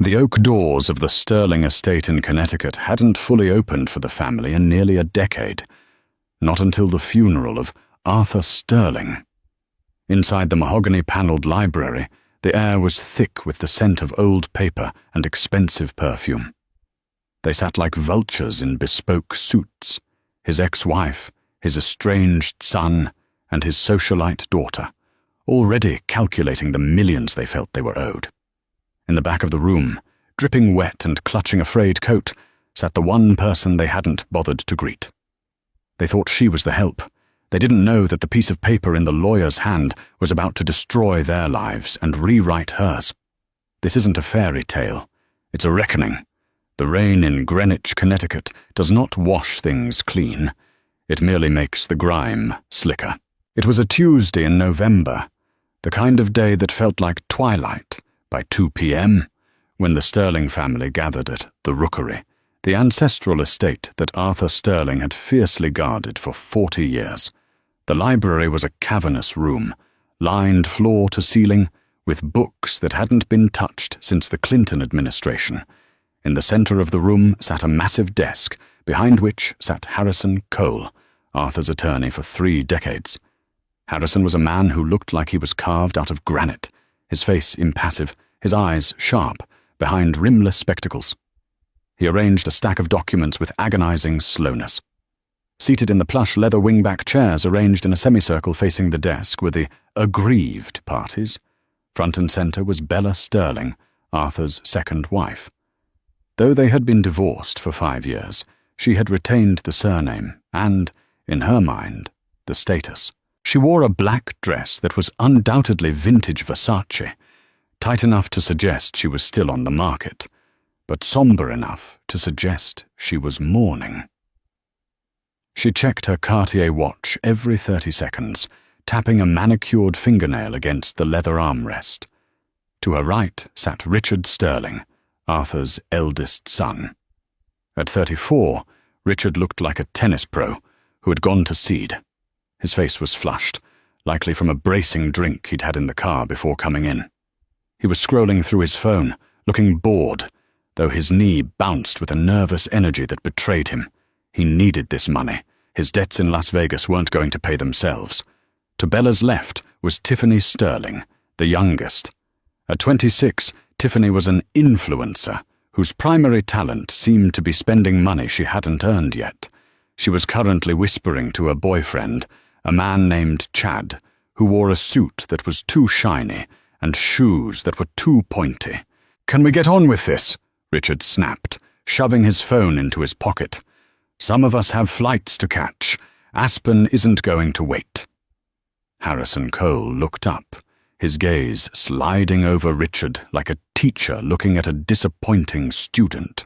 The oak doors of the Sterling estate in Connecticut hadn't fully opened for the family in nearly a decade, not until the funeral of Arthur Sterling. Inside the mahogany-panelled library, the air was thick with the scent of old paper and expensive perfume. They sat like vultures in bespoke suits, his ex-wife, his estranged son, and his socialite daughter, already calculating the millions they felt they were owed. In the back of the room, dripping wet and clutching a frayed coat, sat the one person they hadn't bothered to greet. They thought she was the help. They didn't know that the piece of paper in the lawyer's hand was about to destroy their lives and rewrite hers. This isn't a fairy tale. It's a reckoning. The rain in Greenwich, Connecticut does not wash things clean. It merely makes the grime slicker. It was a Tuesday in November, the kind of day that felt like twilight by 2 p.m., when the Sterling family gathered at the Rookery, the ancestral estate that Arthur Sterling had fiercely guarded for 40 years. The library was a cavernous room, lined floor to ceiling with books that hadn't been touched since the Clinton administration. In the center of the room sat a massive desk, behind which sat Harrison Cole, Arthur's attorney for 3 decades. Harrison was a man who looked like he was carved out of granite, his face impassive, his eyes sharp, behind rimless spectacles. He arranged a stack of documents with agonizing slowness. Seated in the plush leather wingback chairs arranged in a semicircle facing the desk were the aggrieved parties. Front and center was Bella Sterling, Arthur's second wife. Though they had been divorced for 5 years, she had retained the surname and, in her mind, the status. She wore a black dress that was undoubtedly vintage Versace, tight enough to suggest she was still on the market, but somber enough to suggest she was mourning. She checked her Cartier watch every 30 seconds, tapping a manicured fingernail against the leather armrest. To her right sat Richard Sterling, Arthur's eldest son. At 34, Richard looked like a tennis pro who had gone to seed. His face was flushed, likely from a bracing drink he'd had in the car before coming in. He was scrolling through his phone, looking bored, though his knee bounced with a nervous energy that betrayed him. He needed this money. His debts in Las Vegas weren't going to pay themselves. To Bella's left was Tiffany Sterling, the youngest. At 26, Tiffany was an influencer whose primary talent seemed to be spending money she hadn't earned yet. She was currently whispering to her boyfriend, a man named Chad, who wore a suit that was too shiny and shoes that were too pointy. "Can we get on with this?" Richard snapped, shoving his phone into his pocket. "Some of us have flights to catch. Aspen isn't going to wait." Harrison Cole looked up, his gaze sliding over Richard like a teacher looking at a disappointing student.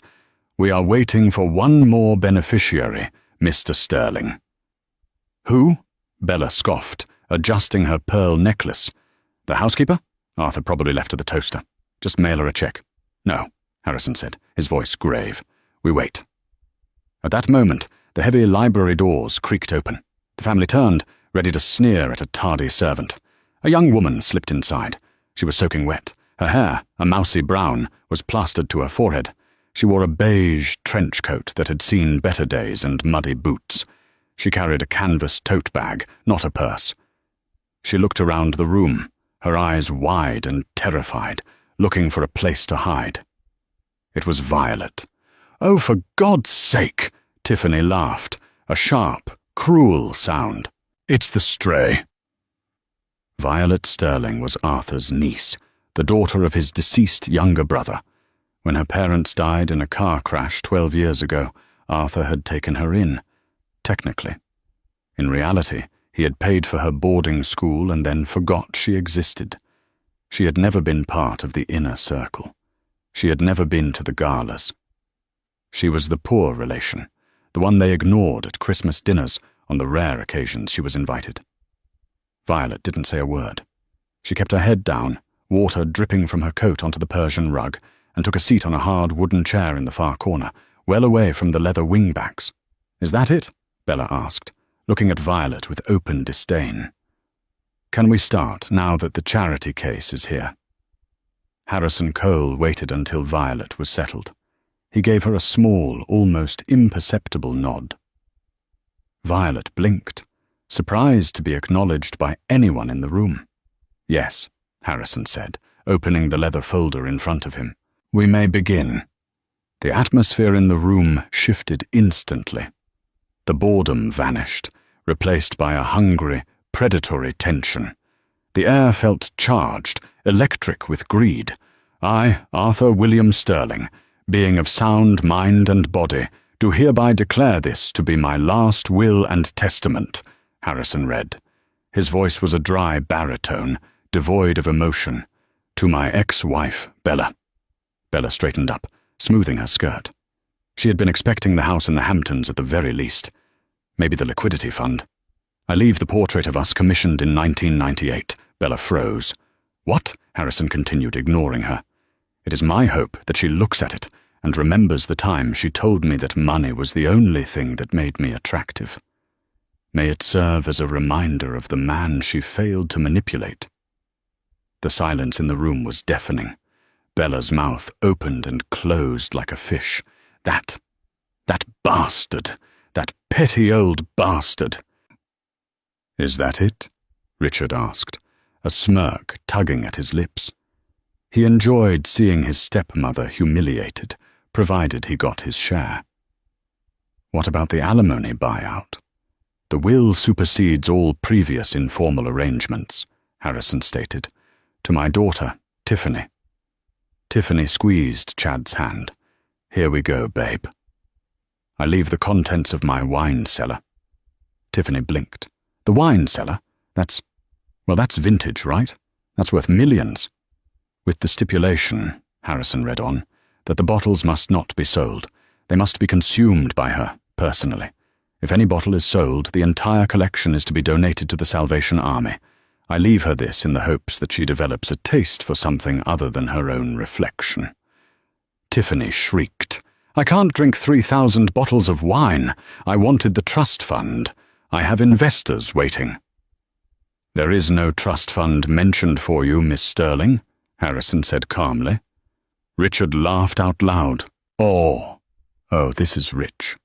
"We are waiting for one more beneficiary, Mr. Sterling." "Who?" Bella scoffed, adjusting her pearl necklace. "The housekeeper?" Arthur probably left her the toaster. "Just mail her a check." "No," Harrison said, his voice grave. "We wait." At that moment, the heavy library doors creaked open. The family turned, ready to sneer at a tardy servant. A young woman slipped inside. She was soaking wet. Her hair, a mousy brown, was plastered to her forehead. She wore a beige trench coat that had seen better days and muddy boots. She carried a canvas tote bag, not a purse. She looked around the room, her eyes wide and terrified, looking for a place to hide. It was Violet. "Oh, for God's sake!" Tiffany laughed, a sharp, cruel sound. "It's the stray." Violet Sterling was Arthur's niece, the daughter of his deceased younger brother. When her parents died in a car crash 12 years ago, Arthur had taken her in. Technically. In reality, he had paid for her boarding school and then forgot she existed. She had never been part of the inner circle. She had never been to the galas. She was the poor relation, the one they ignored at Christmas dinners on the rare occasions she was invited. Violet didn't say a word. She kept her head down, water dripping from her coat onto the Persian rug, and took a seat on a hard wooden chair in the far corner, well away from the leather wingbacks. "Is that it?" Bella asked, looking at Violet with open disdain. "Can we start now that the charity case is here?" Harrison Cole waited until Violet was settled. He gave her a small, almost imperceptible nod. Violet blinked, surprised to be acknowledged by anyone in the room. "Yes," Harrison said, opening the leather folder in front of him. "We may begin." The atmosphere in the room shifted instantly. The boredom vanished, replaced by a hungry, predatory tension. The air felt charged, electric with greed. I, Arthur William Sterling, being of sound mind and body, do hereby declare this to be my last will and testament, Harrison read. His voice was a dry baritone, devoid of emotion. To my ex-wife, Bella. Bella straightened up, smoothing her skirt. She had been expecting the house in the Hamptons at the very least. Maybe the liquidity fund. I leave the portrait of us commissioned in 1998. Bella froze. What? Harrison continued, ignoring her. It is my hope that she looks at it and remembers the time she told me that money was the only thing that made me attractive. May it serve as a reminder of the man she failed to manipulate. The silence in the room was deafening. Bella's mouth opened and closed like a fish. That bastard! That petty old bastard! "Is that it?" Richard asked, a smirk tugging at his lips. He enjoyed seeing his stepmother humiliated, provided he got his share. "What about the alimony buyout?" "The will supersedes all previous informal arrangements," Harrison stated. "To my daughter, Tiffany." Tiffany squeezed Chad's hand. "Here we go, babe." "I leave the contents of my wine cellar." Tiffany blinked. "The wine cellar? That's vintage, right? That's worth millions." "With the stipulation," Harrison read on, "that the bottles must not be sold. They must be consumed by her, personally. If any bottle is sold, the entire collection is to be donated to the Salvation Army. I leave her this in the hopes that she develops a taste for something other than her own reflection." Tiffany shrieked. "I can't drink 3,000 bottles of wine. I wanted the trust fund. I have investors waiting." "There is no trust fund mentioned for you, Miss Sterling," Harrison said calmly. Richard laughed out loud. Oh, this is rich.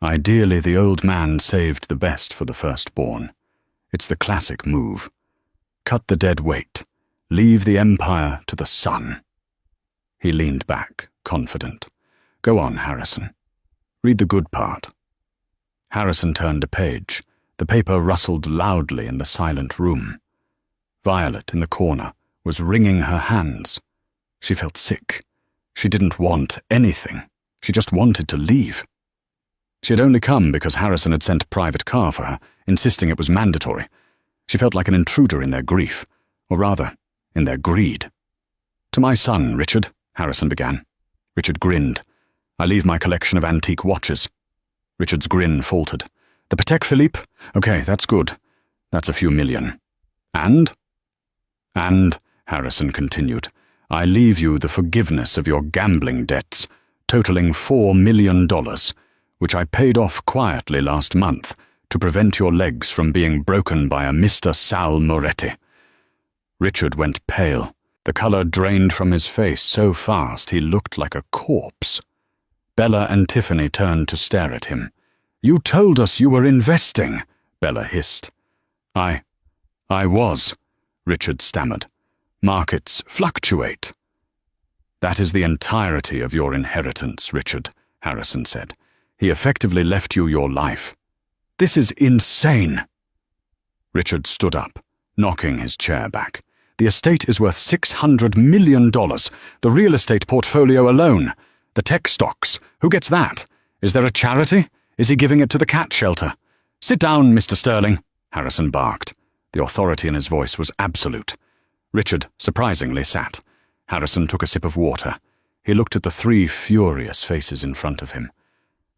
Ideally, the old man saved the best for the firstborn. It's the classic move. Cut the dead weight. Leave the empire to the son. He leaned back, confident. "Go on, Harrison. Read the good part." Harrison turned a page. The paper rustled loudly in the silent room. Violet, in the corner, was wringing her hands. She felt sick. She didn't want anything. She just wanted to leave. She had only come because Harrison had sent a private car for her, insisting it was mandatory. She felt like an intruder in their grief, or rather, in their greed. "To my son, Richard," Harrison began. Richard grinned. "I leave my collection of antique watches." Richard's grin faltered. "The Patek Philippe? Okay, that's good. That's a few million. And, Harrison continued, I leave you the forgiveness of your gambling debts, totaling $4 million, which I paid off quietly last month to prevent your legs from being broken by a Mr. Sal Moretti." Richard went pale. The color drained from his face so fast he looked like a corpse. Bella and Tiffany turned to stare at him. "You told us you were investing," Bella hissed. I was," Richard stammered. "Markets fluctuate." "That is the entirety of your inheritance, Richard," Harrison said. "He effectively left you your life." "This is insane." Richard stood up, knocking his chair back. "The estate is worth $600 million. The real estate portfolio alone. The tech stocks. Who gets that? Is there a charity? Is he giving it to the cat shelter?" "Sit down, Mr. Sterling," Harrison barked. The authority in his voice was absolute. Richard, surprisingly, sat. Harrison took a sip of water. He looked at the three furious faces in front of him,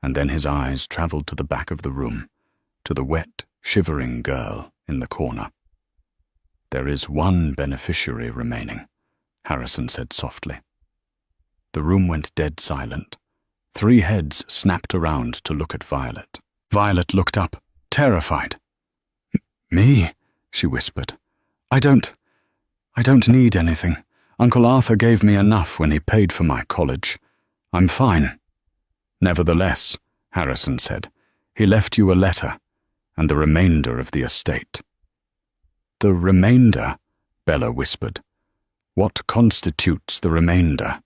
and then his eyes travelled to the back of the room, to the wet, shivering girl in the corner. "There is one beneficiary remaining," Harrison said softly. The room went dead silent. Three heads snapped around to look at Violet. Violet looked up, terrified. "Me?" she whispered. I don't need anything. Uncle Arthur gave me enough when he paid for my college. I'm fine." "Nevertheless," Harrison said, "he left you a letter and the remainder of the estate." "The remainder?" Bella whispered. "What constitutes the remainder?"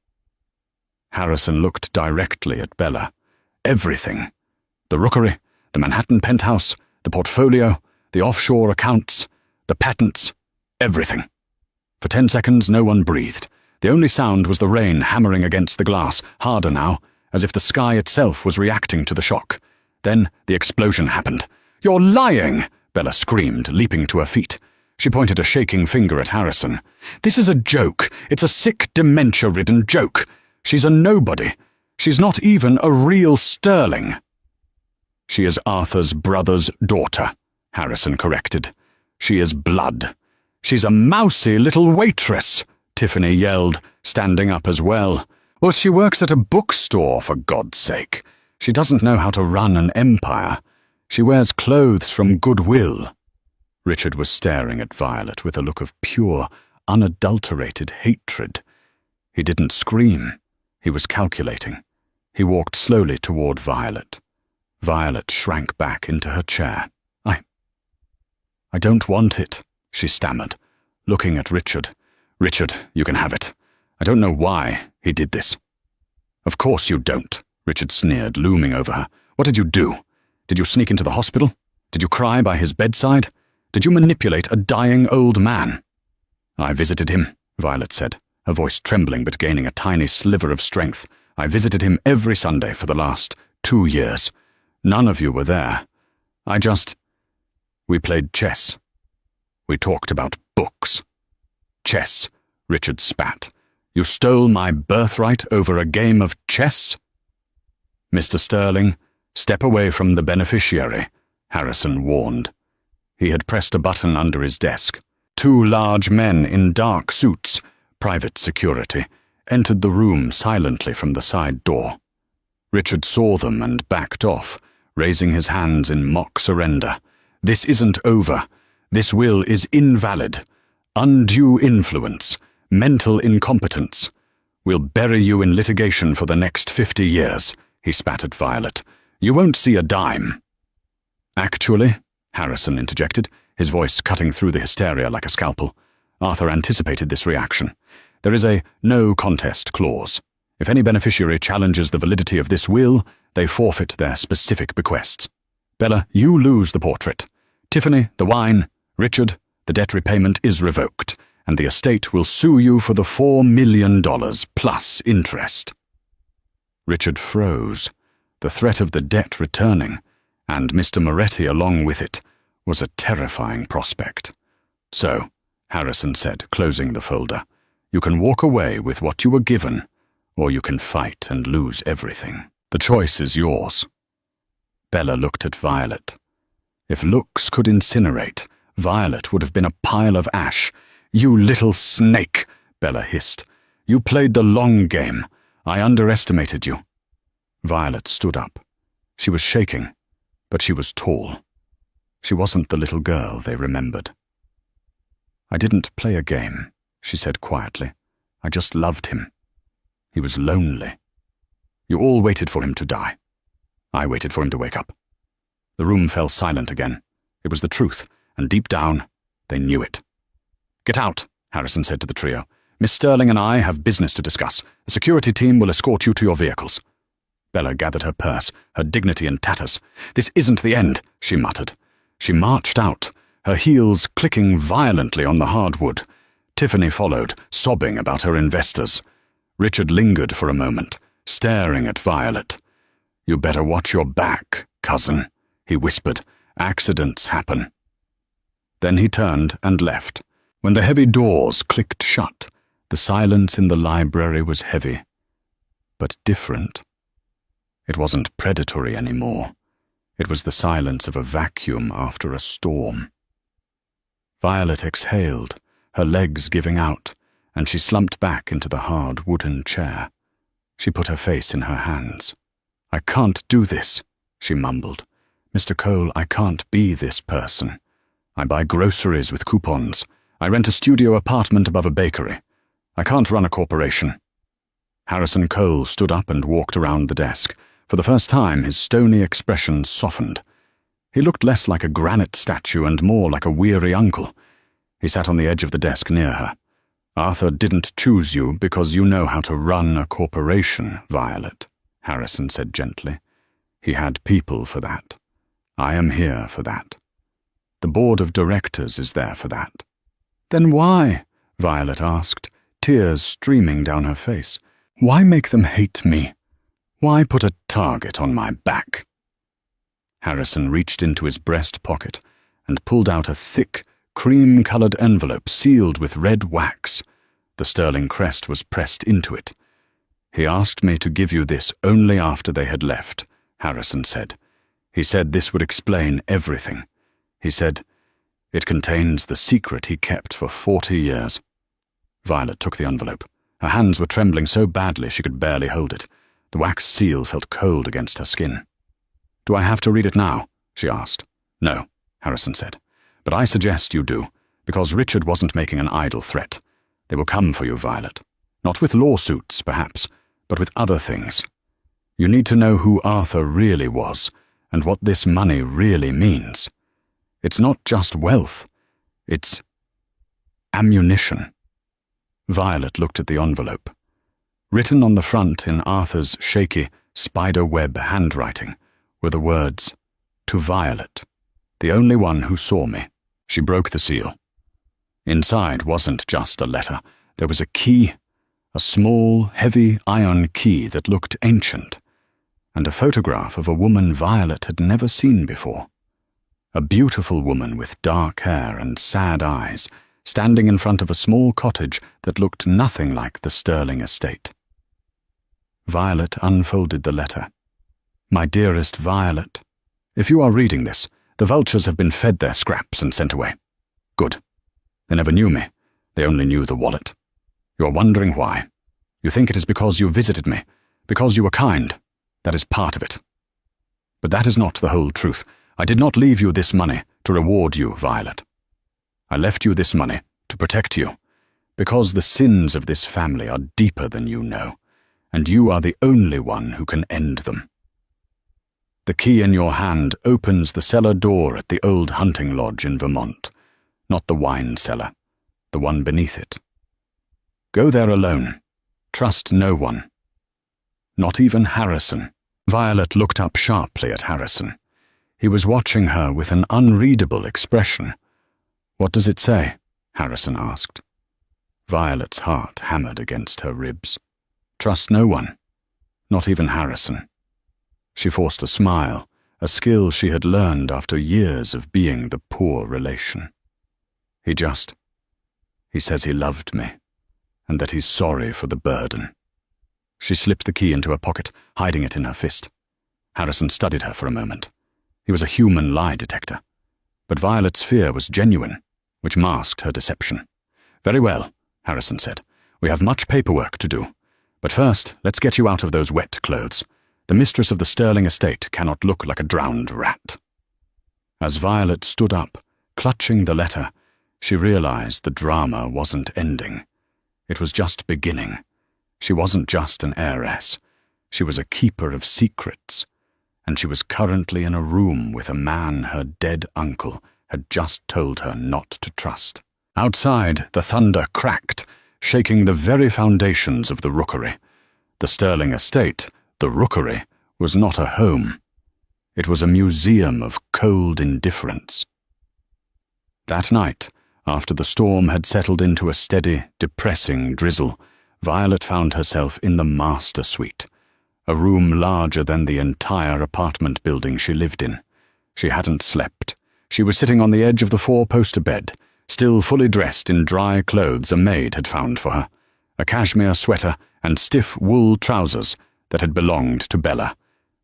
Harrison looked directly at Bella. "Everything. The rookery, the Manhattan penthouse, the portfolio, the offshore accounts, the patents, everything." For 10 seconds no one breathed. The only sound was the rain hammering against the glass, harder now, as if the sky itself was reacting to the shock. Then the explosion happened. "You're lying!" Bella screamed, leaping to her feet. She pointed a shaking finger at Harrison. "This is a joke. It's a sick, dementia-ridden joke. She's a nobody. She's not even a real Sterling." "She is Arthur's brother's daughter," Harrison corrected. "She is blood." "She's a mousy little waitress," Tiffany yelled, standing up as well. "Well, she works at a bookstore, for God's sake. She doesn't know how to run an empire. She wears clothes from Goodwill." Richard was staring at Violet with a look of pure, unadulterated hatred. He didn't scream. He was calculating. He walked slowly toward Violet. Violet shrank back into her chair. I don't want it," she stammered, looking at Richard. "Richard, you can have it. I don't know why he did this." "Of course you don't," Richard sneered, looming over her. "What did you do? Did you sneak into the hospital? Did you cry by his bedside? Did you manipulate a dying old man?" "I visited him," Violet said, her voice trembling but gaining a tiny sliver of strength. "I visited him every Sunday for the last 2 years. None of you were there. We played chess. We talked about books." "Chess," Richard spat. "You stole my birthright over a game of chess?" "Mr. Sterling, step away from the beneficiary," Harrison warned. He had pressed a button under his desk. 2 large men in dark suits, private security, entered the room silently from the side door. Richard saw them and backed off, raising his hands in mock surrender. "This isn't over. This will is invalid. Undue influence. Mental incompetence. We'll bury you in litigation for the next 50 years, he spat at Violet. "You won't see a dime." "Actually," Harrison interjected, his voice cutting through the hysteria like a scalpel. Arthur anticipated this reaction. "There is a no contest clause. If any beneficiary challenges the validity of this will, they forfeit their specific bequests. Bella, you lose the portrait. Tiffany, the wine. Richard, the debt repayment is revoked, and the estate will sue you for the $4 million plus interest." Richard froze. The threat of the debt returning, and Mr. Moretti along with it, was a terrifying prospect. "So," Harrison said, closing the folder, "you can walk away with what you were given, or you can fight and lose everything. The choice is yours." Bella looked at Violet. If looks could incinerate, Violet would have been a pile of ash. "You little snake," Bella hissed. "You played the long game. I underestimated you." Violet stood up. She was shaking, but she was tall. She wasn't the little girl they remembered. "I didn't play a game," she said quietly. "I just loved him. He was lonely. You all waited for him to die. I waited for him to wake up." The room fell silent again. It was the truth, and deep down, they knew it. "Get out," Harrison said to the trio. "Miss Sterling and I have business to discuss. The security team will escort you to your vehicles." Bella gathered her purse, her dignity in tatters. "This isn't the end," she muttered. She marched out, her heels clicking violently on the hardwood. Tiffany followed, sobbing about her investors. Richard lingered for a moment, staring at Violet. "You better watch your back, cousin," he whispered. "Accidents happen." Then he turned and left. When the heavy doors clicked shut, the silence in the library was heavy, but different. It wasn't predatory anymore. It was the silence of a vacuum after a storm. Violet exhaled, her legs giving out, and she slumped back into the hard wooden chair. She put her face in her hands. "I can't do this," she mumbled. "Mr. Cole, I can't be this person. I buy groceries with coupons. I rent a studio apartment above a bakery. I can't run a corporation." Harrison Cole stood up and walked around the desk. For the first time, his stony expression softened. He looked less like a granite statue and more like a weary uncle. He sat on the edge of the desk near her. "Arthur didn't choose you because you know how to run a corporation, Violet," Harrison said gently. "He had people for that. I am here for that. The board of directors is there for that." "Then why?" Violet asked, tears streaming down her face. "Why make them hate me? Why put a target on my back?" Harrison reached into his breast pocket and pulled out a thick, cream-colored envelope sealed with red wax. The sterling crest was pressed into it. "He asked me to give you this only after they had left," Harrison said. "He said this would explain everything. He said, it contains the secret he kept for 40 years. Violet took the envelope. Her hands were trembling so badly she could barely hold it. The wax seal felt cold against her skin. "Do I have to read it now?" she asked. "No," Harrison said. "But I suggest you do, because Richard wasn't making an idle threat. They will come for you, Violet. Not with lawsuits, perhaps, but with other things. You need to know who Arthur really was, and what this money really means. It's not just wealth. It's ammunition." Violet looked at the envelope. Written on the front in Arthur's shaky, spider-web handwriting were the words, "To Violet, the only one who saw me." She broke the seal. Inside wasn't just a letter. There was a key, a small, heavy iron key that looked ancient, and a photograph of a woman Violet had never seen before. A beautiful woman with dark hair and sad eyes, standing in front of a small cottage that looked nothing like the Sterling estate. Violet unfolded the letter. "My dearest Violet, if you are reading this, the vultures have been fed their scraps and sent away. Good. They never knew me. They only knew the wallet. You are wondering why. You think it is because you visited me, because you were kind. That is part of it. But that is not the whole truth. I did not leave you this money to reward you, Violet. I left you this money to protect you, because the sins of this family are deeper than you know, and you are the only one who can end them. The key in your hand opens the cellar door at the old hunting lodge in Vermont, not the wine cellar, the one beneath it. Go there alone. Trust no one. Not even Harrison." Violet looked up sharply at Harrison. He was watching her with an unreadable expression. "What does it say?" Harrison asked. Violet's heart hammered against her ribs. Trust no one. Not even Harrison. She forced a smile, a skill she had learned after years of being the poor relation. He says he loved me, and that he's sorry for the burden." She slipped the key into her pocket, hiding it in her fist. Harrison studied her for a moment. He was a human lie detector. But Violet's fear was genuine, which masked her deception. "Very well," Harrison said. "We have much paperwork to do. But first, let's get you out of those wet clothes. The mistress of the Sterling estate cannot look like a drowned rat." As Violet stood up, clutching the letter, she realized the drama wasn't ending. It was just beginning. She wasn't just an heiress. She was a keeper of secrets, and she was currently in a room with a man her dead uncle had just told her not to trust. Outside, the thunder cracked, shaking the very foundations of the rookery. The Sterling estate, the rookery, was not a home. It was a museum of cold indifference. That night, after the storm had settled into a steady, depressing drizzle, Violet found herself in the master suite, a room larger than the entire apartment building she lived in. She hadn't slept. She was sitting on the edge of the four-poster bed, still fully dressed in dry clothes a maid had found for her, a cashmere sweater and stiff wool trousers that had belonged to Bella.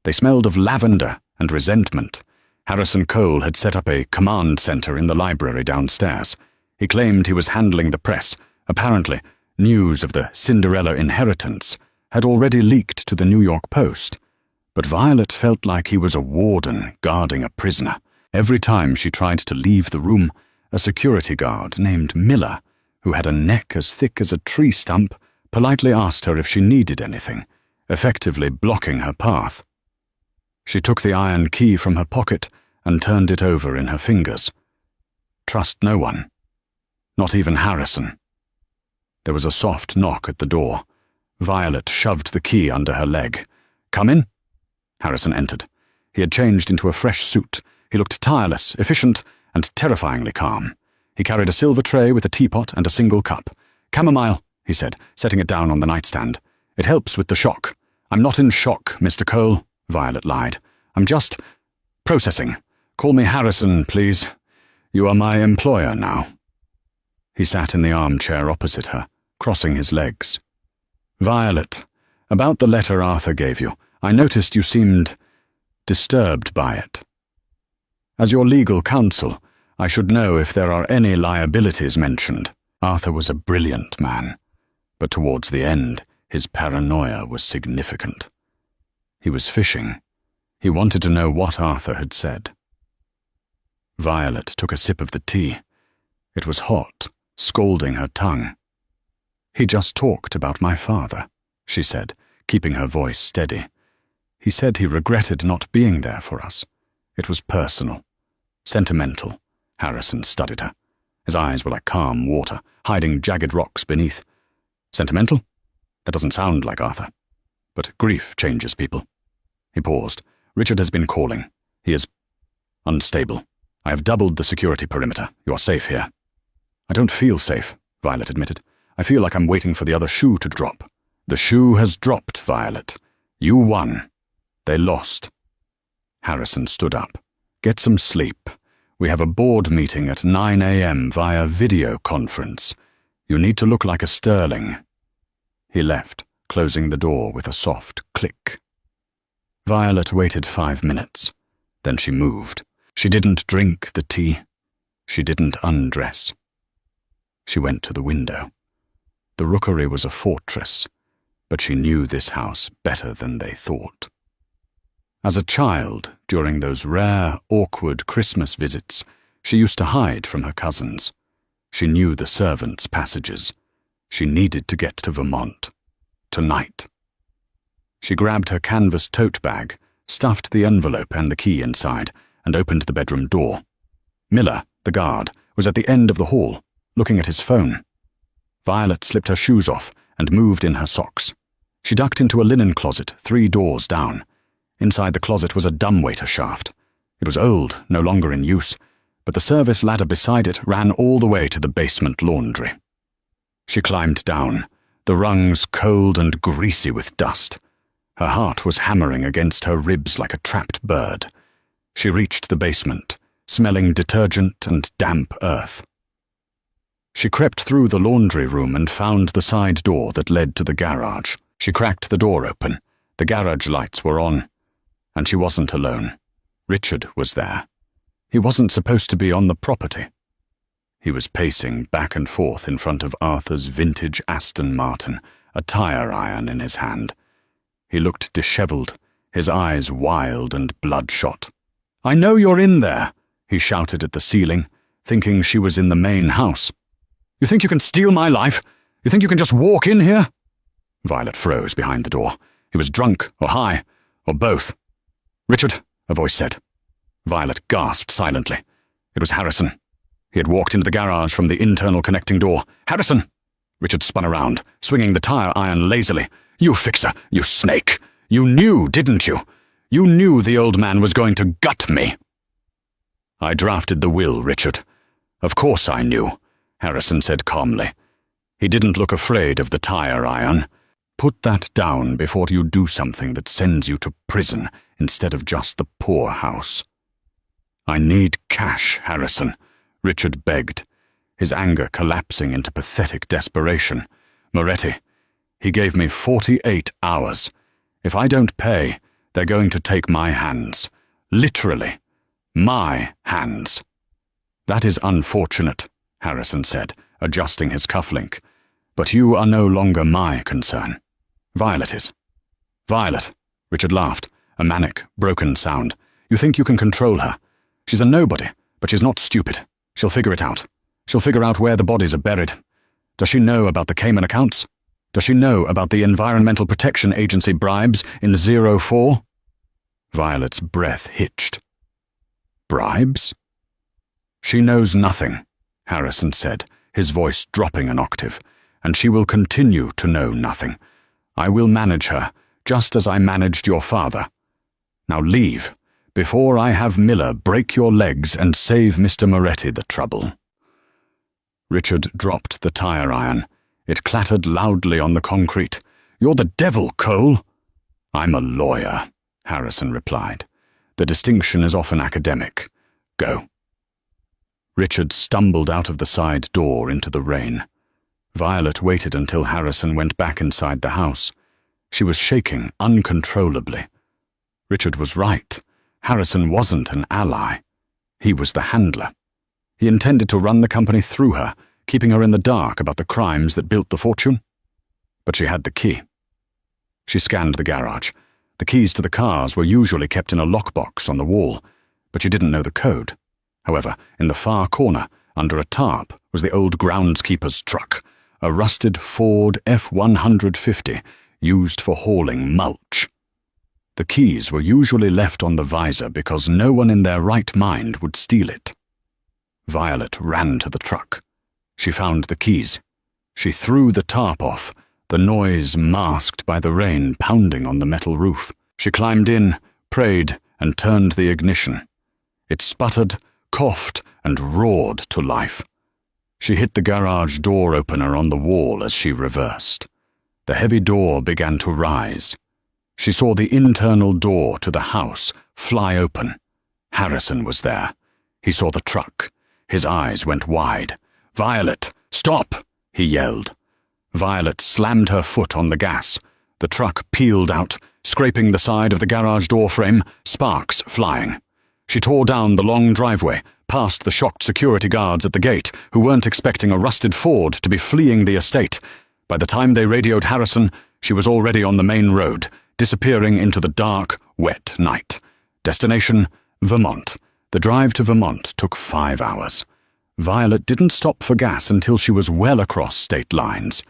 They smelled of lavender and resentment. Harrison Cole had set up a command center in the library downstairs. He claimed he was handling the press. Apparently, news of the Cinderella inheritance had already leaked to the New York Post. But Violet felt like he was a warden guarding a prisoner. Every time she tried to leave the room, a security guard named Miller, who had a neck as thick as a tree stump, politely asked her if she needed anything, effectively blocking her path. She took the iron key from her pocket and turned it over in her fingers. Trust no one. Not even Harrison. There was a soft knock at the door. Violet shoved the key under her leg. "Come in." Harrison entered. He had changed into a fresh suit. He looked tireless, efficient, and terrifyingly calm. He carried a silver tray with a teapot and a single cup. "Chamomile," he said, setting it down on the nightstand. "It helps with the shock." "I'm not in shock, Mr. Cole," Violet lied. "I'm just processing. Call me Harrison, please. You are my employer now." He sat in the armchair opposite her, crossing his legs. "Violet, about the letter Arthur gave you, I noticed you seemed disturbed by it. As your legal counsel, I should know if there are any liabilities mentioned. Arthur was a brilliant man, but towards the end, his paranoia was significant. He was fishing. He wanted to know what Arthur had said." Violet took a sip of the tea. It was hot, scalding her tongue. "He just talked about my father," she said, keeping her voice steady. "He said he regretted not being there for us. It was personal. Sentimental." Harrison studied her. His eyes were like calm water, hiding jagged rocks beneath. "Sentimental? That doesn't sound like Arthur. But grief changes people." He paused. "Richard has been calling. He is unstable. I have doubled the security perimeter. You are safe here." "I don't feel safe," Violet admitted. "I feel like I'm waiting for the other shoe to drop." "The shoe has dropped, Violet. You won. They lost." Harrison stood up. "Get some sleep. We have a board meeting at 9 a.m. via video conference. You need to look like a sterling." He left, closing the door with a soft click. Violet waited 5 minutes. Then she moved. She didn't drink the tea. She didn't undress. She went to the window. The rookery was a fortress, but she knew this house better than they thought. As a child, during those rare, awkward Christmas visits, she used to hide from her cousins. She knew the servants' passages. She needed to get to Vermont. Tonight. She grabbed her canvas tote bag, stuffed the envelope and the key inside, and opened the bedroom door. Miller, the guard, was at the end of the hall, looking at his phone. Violet slipped her shoes off and moved in her socks. She ducked into a linen closet 3 doors down. Inside the closet was a dumbwaiter shaft. It was old, no longer in use, but the service ladder beside it ran all the way to the basement laundry. She climbed down, the rungs cold and greasy with dust. Her heart was hammering against her ribs like a trapped bird. She reached the basement, smelling detergent and damp earth. She crept through the laundry room and found the side door that led to the garage. She cracked the door open. The garage lights were on. And she wasn't alone. Richard was there. He wasn't supposed to be on the property. He was pacing back and forth in front of Arthur's vintage Aston Martin, a tire iron in his hand. He looked disheveled, his eyes wild and bloodshot. "I know you're in there," he shouted at the ceiling, thinking she was in the main house. "You think you can steal my life? You think you can just walk in here?" Violet froze behind the door. He was drunk, or high, or both. "Richard," a voice said. Violet gasped silently. It was Harrison. He had walked into the garage from the internal connecting door. "Harrison!" Richard spun around, swinging the tire iron lazily. "You fixer, you snake! You knew, didn't you? You knew the old man was going to gut me." "I drafted the will, Richard. Of course I knew," Harrison said calmly. He didn't look afraid of the tire iron. "Put that down before you do something that sends you to prison instead of just the poorhouse." "I need cash, Harrison," Richard begged, his anger collapsing into pathetic desperation. "Moretti, he gave me 48 hours. If I don't pay, they're going to take my hands. Literally, my hands." "That is unfortunate," Harrison said, adjusting his cufflink. "But you are no longer my concern. Violet is." "Violet," Richard laughed, a manic, broken sound. "You think you can control her. She's a nobody, but she's not stupid. She'll figure it out. She'll figure out where the bodies are buried. Does she know about the Cayman accounts? Does she know about the Environmental Protection Agency bribes in 04? Violet's breath hitched. Bribes? She knows nothing, Harrison said, his voice dropping an octave, and she will continue to know nothing. I will manage her, just as I managed your father. Now leave, before I have Miller break your legs and save Mr. Moretti the trouble. Richard dropped the tire iron. It clattered loudly on the concrete. You're the devil, Cole. I'm a lawyer, Harrison replied. The distinction is often academic. Go. Richard stumbled out of the side door into the rain. Violet waited until Harrison went back inside the house. She was shaking uncontrollably. Richard was right. Harrison wasn't an ally. He was the handler. He intended to run the company through her, keeping her in the dark about the crimes that built the fortune. But she had the key. She scanned the garage. The keys to the cars were usually kept in a lockbox on the wall, but she didn't know the code. However, in the far corner, under a tarp, was the old groundskeeper's truck, a rusted Ford F-150 used for hauling mulch. The keys were usually left on the visor because no one in their right mind would steal it. Violet ran to the truck. She found the keys. She threw the tarp off, the noise masked by the rain pounding on the metal roof. She climbed in, prayed, and turned the ignition. It sputtered, coughed, and roared to life. She hit the garage door opener on the wall as she reversed. The heavy door began to rise. She saw the internal door to the house fly open. Harrison was there. He saw the truck. His eyes went wide. "Violet, stop!" he yelled. Violet slammed her foot on the gas. The truck peeled out, scraping the side of the garage door frame, sparks flying. She tore down the long driveway, past the shocked security guards at the gate, who weren't expecting a rusted Ford to be fleeing the estate. By the time they radioed Harrison, she was already on the main road, disappearing into the dark, wet night. Destination, Vermont. The drive to Vermont took 5 hours. Violet didn't stop for gas until she was well across state lines.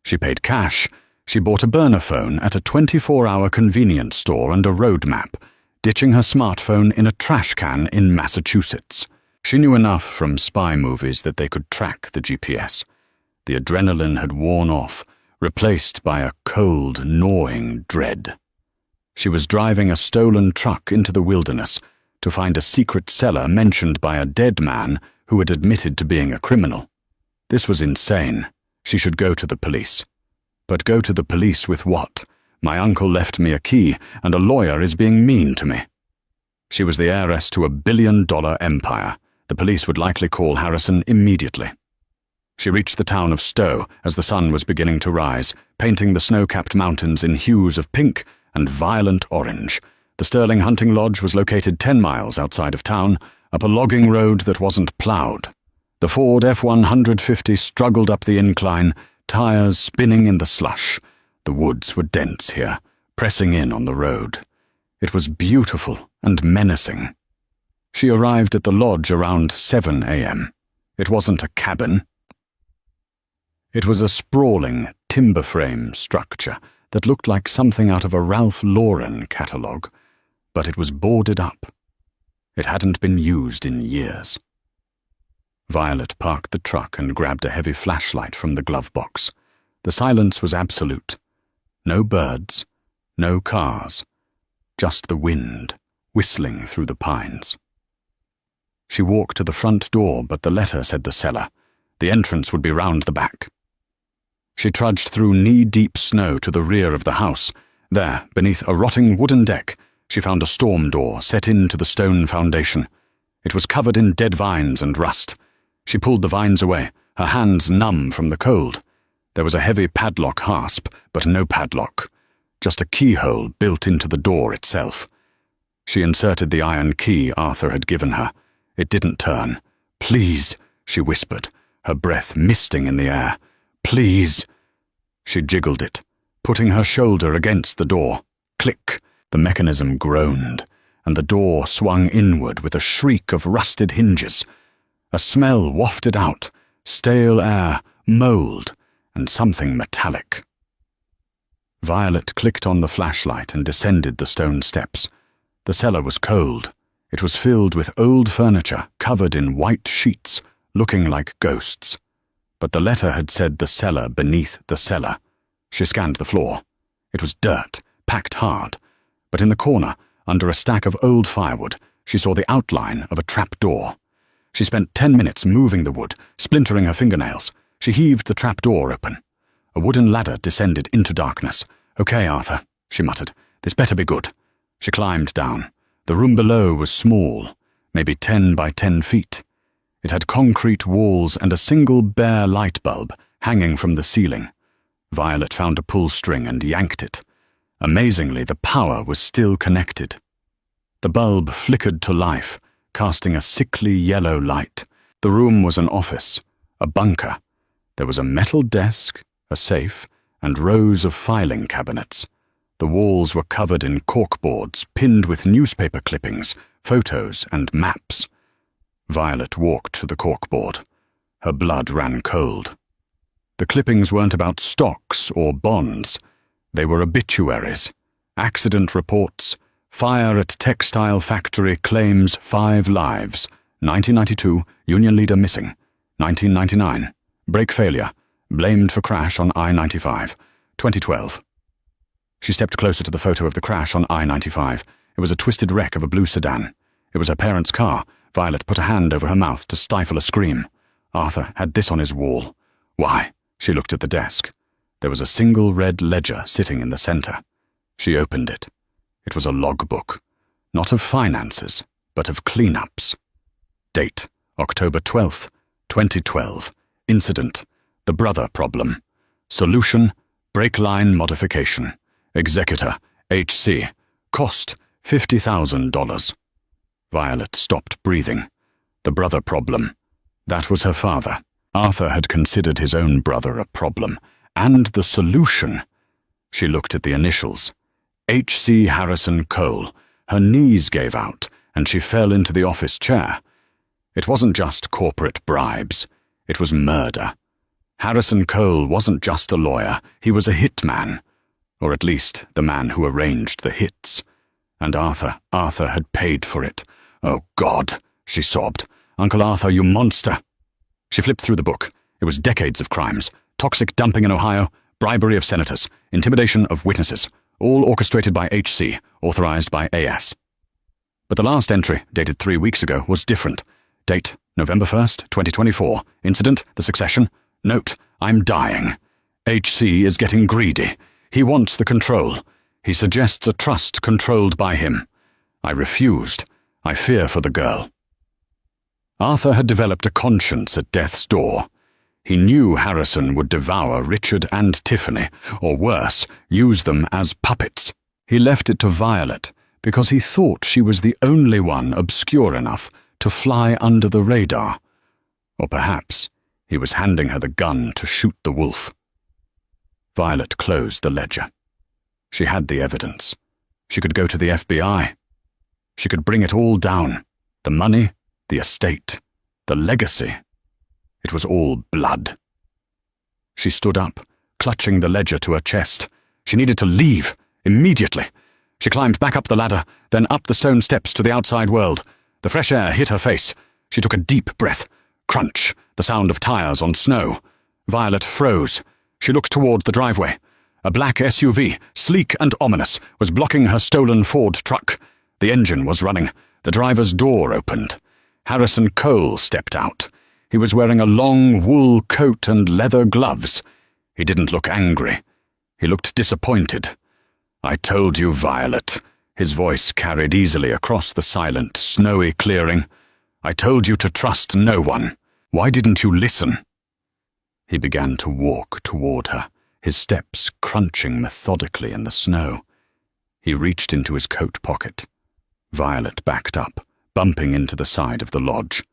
She paid cash. She bought a burner phone at a 24-hour convenience store and a road map, ditching her smartphone in a trash can in Massachusetts. She knew enough from spy movies that they could track the GPS. The adrenaline had worn off, replaced by a cold, gnawing dread. She was driving a stolen truck into the wilderness to find a secret cellar mentioned by a dead man who had admitted to being a criminal. This was insane. She should go to the police. But go to the police with what? My uncle left me a key, and a lawyer is being mean to me. She was the heiress to a billion-dollar empire. The police would likely call Harrison immediately. She reached the town of Stowe as the sun was beginning to rise, painting the snow-capped mountains in hues of pink and violent orange. The Sterling Hunting Lodge was located 10 miles outside of town, up a logging road that wasn't plowed. The Ford F-150 struggled up the incline, tires spinning in the slush. The woods were dense here, pressing in on the road. It was beautiful and menacing. She arrived at the lodge around 7 a.m. It wasn't a cabin. It was a sprawling, timber-frame structure that looked like something out of a Ralph Lauren catalogue, but it was boarded up. It hadn't been used in years. Violet parked the truck and grabbed a heavy flashlight from the glove box. The silence was absolute. No birds, no cars, just the wind whistling through the pines. She walked to the front door, but the letter said the cellar. The entrance would be round the back. She trudged through knee-deep snow to the rear of the house. There, beneath a rotting wooden deck, she found a storm door set into the stone foundation. It was covered in dead vines and rust. She pulled the vines away, her hands numb from the cold. There was a heavy padlock hasp, but no padlock. Just a keyhole built into the door itself. She inserted the iron key Arthur had given her. It didn't turn. "Please," she whispered, her breath misting in the air. "Please." She jiggled it, putting her shoulder against the door. Click. The mechanism groaned, and the door swung inward with a shriek of rusted hinges. A smell wafted out, stale air, mold, and something metallic. Violet clicked on the flashlight and descended the stone steps. The cellar was cold. It was filled with old furniture covered in white sheets, looking like ghosts. But the letter had said the cellar beneath the cellar. She scanned the floor. It was dirt, packed hard. But in the corner, under a stack of old firewood, she saw the outline of a trap door. She spent 10 minutes moving the wood, splintering her fingernails. She heaved the trap door open. A wooden ladder descended into darkness. "Okay, Arthur," she muttered. "This better be good." She climbed down. The room below was small, maybe 10 by 10 feet. It had concrete walls and a single bare light bulb hanging from the ceiling. Violet found a pull string and yanked it. Amazingly, the power was still connected. The bulb flickered to life, casting a sickly yellow light. The room was an office, a bunker. There was a metal desk, a safe, and rows of filing cabinets. The walls were covered in corkboards pinned with newspaper clippings, photos, and maps. Violet walked to the corkboard. Her blood ran cold. The clippings weren't about stocks or bonds. They were obituaries, accident reports. Fire at textile factory claims 5 lives. 1992, union leader missing. 1999, brake failure, blamed for crash on I-95. 2012. She stepped closer to the photo of the crash on I-95. It was a twisted wreck of a blue sedan. It was her parents' car. Violet put a hand over her mouth to stifle a scream. Arthur had this on his wall. Why? She looked at the desk. There was a single red ledger sitting in the center. She opened it. It was a logbook, not of finances, but of cleanups. Date, October 12th, 2012. Incident, the brother problem. Solution, brake line modification. Executor, HC. Cost, $50,000. Violet stopped breathing. The brother problem. That was her father. Arthur had considered his own brother a problem. And the solution. She looked at the initials. H.C. Harrison Cole. Her knees gave out, and she fell into the office chair. It wasn't just corporate bribes. It was murder. Harrison Cole wasn't just a lawyer. He was a hitman. Or at least the man who arranged the hits. And Arthur had paid for it. "Oh, God," she sobbed. "Uncle Arthur, you monster." She flipped through the book. It was decades of crimes. Toxic dumping in Ohio, bribery of senators, intimidation of witnesses, all orchestrated by HC, authorized by AS. But the last entry, dated 3 weeks ago, was different. Date, November 1st, 2024. Incident, the succession. Note, I'm dying. HC is getting greedy. He wants the control. He suggests a trust controlled by him. I refused. I fear for the girl. Arthur had developed a conscience at death's door. He knew Harrison would devour Richard and Tiffany, or worse, use them as puppets. He left it to Violet because he thought she was the only one obscure enough to fly under the radar. Or perhaps he was handing her the gun to shoot the wolf. Violet closed the ledger. She had the evidence. She could go to the FBI. She could bring it all down. The money, the estate, the legacy. It was all blood. She stood up, clutching the ledger to her chest. She needed to leave, immediately. She climbed back up the ladder, then up the stone steps to the outside world. The fresh air hit her face. She took a deep breath. Crunch, the sound of tires on snow. Violet froze. She looked toward the driveway. A black SUV, sleek and ominous, was blocking her stolen Ford truck. The engine was running. The driver's door opened. Harrison Cole stepped out. He was wearing a long wool coat and leather gloves. He didn't look angry. He looked disappointed. "I told you, Violet." His voice carried easily across the silent, snowy clearing. "I told you to trust no one. Why didn't you listen?" He began to walk toward her, his steps crunching methodically in the snow. He reached into his coat pocket. Violet backed up, bumping into the side of the lodge.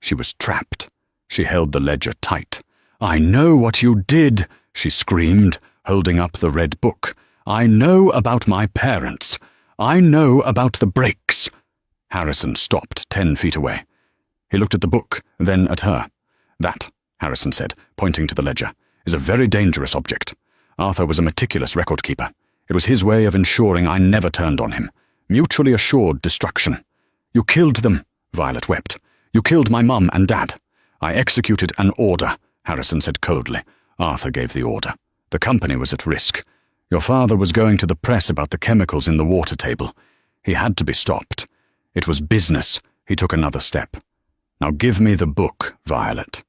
She was trapped. She held the ledger tight. "I know what you did," she screamed, holding up the red book. "I know about my parents. I know about the brakes." Harrison stopped 10 feet away. He looked at the book, then at her. "That Harrison said, pointing to the ledger, is a very dangerous object. Arthur was a meticulous record keeper. It was his way of ensuring I never turned on him. Mutually assured destruction. You killed them, Violet wept. You killed my mum and dad. I executed an order, Harrison said coldly. Arthur gave the order. The company was at risk. Your father was going to the press about the chemicals in the water table. He had to be stopped. It was business. He took another step. Now give me the book, Violet.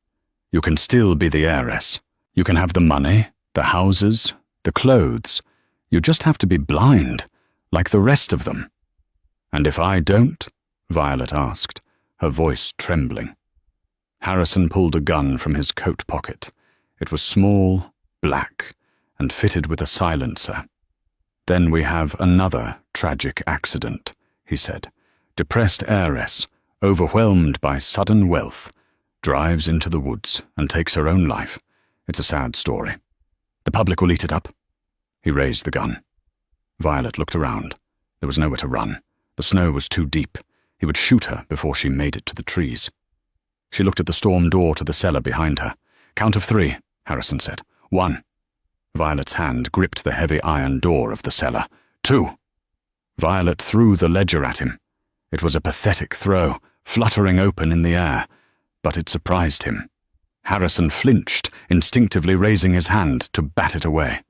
You can still be the heiress. You can have the money, the houses, the clothes. You just have to be blind, like the rest of them. And if I don't? Violet asked, her voice trembling. Harrison pulled a gun from his coat pocket. It was small, black, and fitted with a silencer. Then we have another tragic accident, he said. Depressed heiress, overwhelmed by sudden wealth, drives into the woods and takes her own life. It's a sad story. The public will eat it up. He raised the gun. Violet looked around. There was nowhere to run. The snow was too deep. He would shoot her before she made it to the trees. She looked at the storm door to the cellar behind her. Count of 3, Harrison said. 1. Violet's hand gripped the heavy iron door of the cellar. 2. Violet threw the ledger at him. It was a pathetic throw, fluttering open in the air, but it surprised him. Harrison flinched, instinctively raising his hand to bat it away.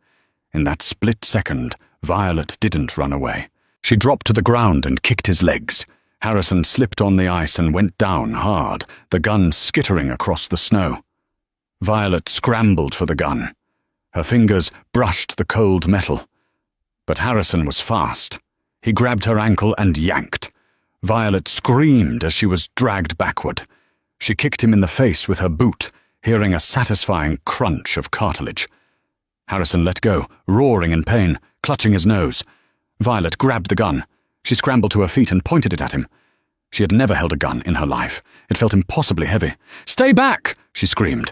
In that split second, Violet didn't run away. She dropped to the ground and kicked his legs. Harrison slipped on the ice and went down hard, the gun skittering across the snow. Violet scrambled for the gun. Her fingers brushed the cold metal. But Harrison was fast. He grabbed her ankle and yanked. Violet screamed as she was dragged backward. She kicked him in the face with her boot, hearing a satisfying crunch of cartilage. Harrison let go, roaring in pain, clutching his nose. Violet grabbed the gun. She scrambled to her feet and pointed it at him. She had never held a gun in her life. It felt impossibly heavy. "Stay back!" she screamed.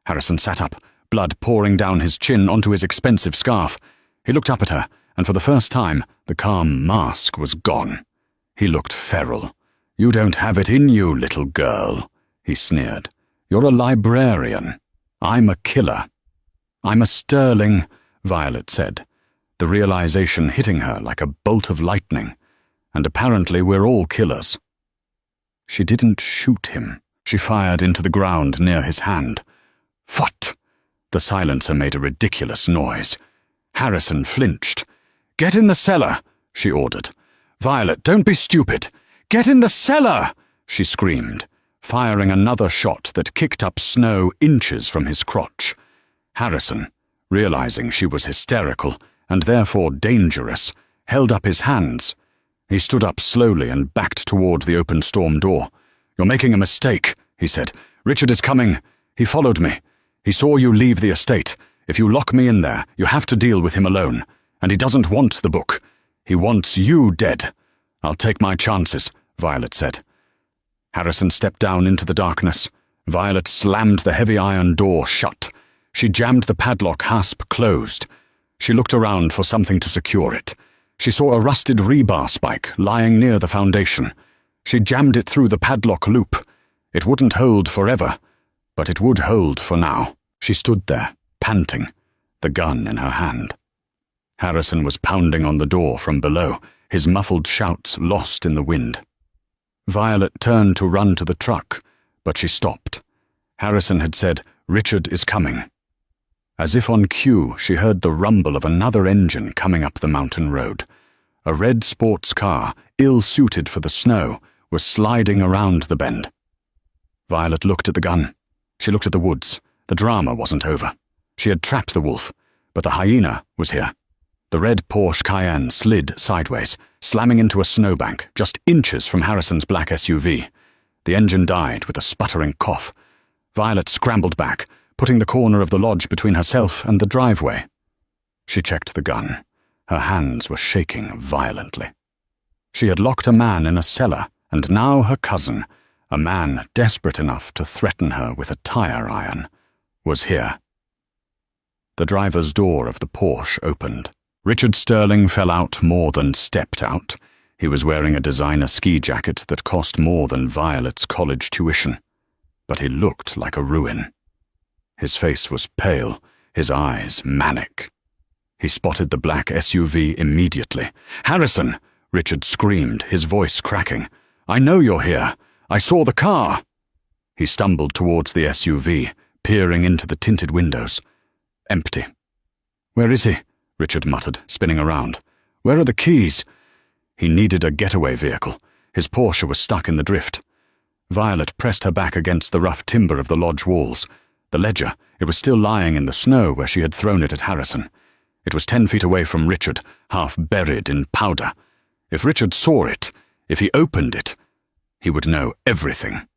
Harrison sat up, blood pouring down his chin onto his expensive scarf. He looked up at her, and for the first time, the calm mask was gone. He looked feral. "You don't have it in you, little girl," he sneered. "You're a librarian. I'm a killer." "I'm a Sterling," Violet said, the realization hitting her like a bolt of lightning. "And apparently we're all killers." She didn't shoot him. She fired into the ground near his hand. "What?" The silencer made a ridiculous noise. Harrison flinched. "Get in the cellar," she ordered. "Violet, don't be stupid. Get in the cellar," she screamed, firing another shot that kicked up snow inches from his crotch. Harrison, realizing she was hysterical and therefore dangerous, held up his hands. He stood up slowly and backed toward the open storm door. "You're making a mistake," he said. "Richard is coming. He followed me. He saw you leave the estate. If you lock me in there, you have to deal with him alone. And he doesn't want the book. He wants you dead." "I'll take my chances," Violet said. Harrison stepped down into the darkness. Violet slammed the heavy iron door shut. She jammed the padlock hasp closed. She looked around for something to secure it. She saw a rusted rebar spike lying near the foundation. She jammed it through the padlock loop. It wouldn't hold forever, but it would hold for now. She stood there, panting, the gun in her hand. Harrison was pounding on the door from below, his muffled shouts lost in the wind. Violet turned to run to the truck, but she stopped. Harrison had said, "Richard is coming." As if on cue, she heard the rumble of another engine coming up the mountain road. A red sports car, ill-suited for the snow, was sliding around the bend. Violet looked at the gun. She looked at the woods. The drama wasn't over. She had trapped the wolf, but the hyena was here. The red Porsche Cayenne slid sideways, slamming into a snowbank just inches from Harrison's black SUV. The engine died with a sputtering cough. Violet scrambled back, putting the corner of the lodge between herself and the driveway. She checked the gun. Her hands were shaking violently. She had locked a man in a cellar, and now her cousin, a man desperate enough to threaten her with a tire iron, was here. The driver's door of the Porsche opened. Richard Sterling fell out more than stepped out. He was wearing a designer ski jacket that cost more than Violet's college tuition. But he looked like a ruin. His face was pale, his eyes manic. He spotted the black SUV immediately. "Harrison!" Richard screamed, his voice cracking. "I know you're here. I saw the car." He stumbled towards the SUV, peering into the tinted windows. Empty. "Where is he?" Richard muttered, spinning around. "Where are the keys?" He needed a getaway vehicle. His Porsche was stuck in the drift. Violet pressed her back against the rough timber of the lodge walls. The ledger, it was still lying in the snow where she had thrown it at Harrison. It was 10 feet away from Richard, half buried in powder. If Richard saw it, if he opened it, he would know everything.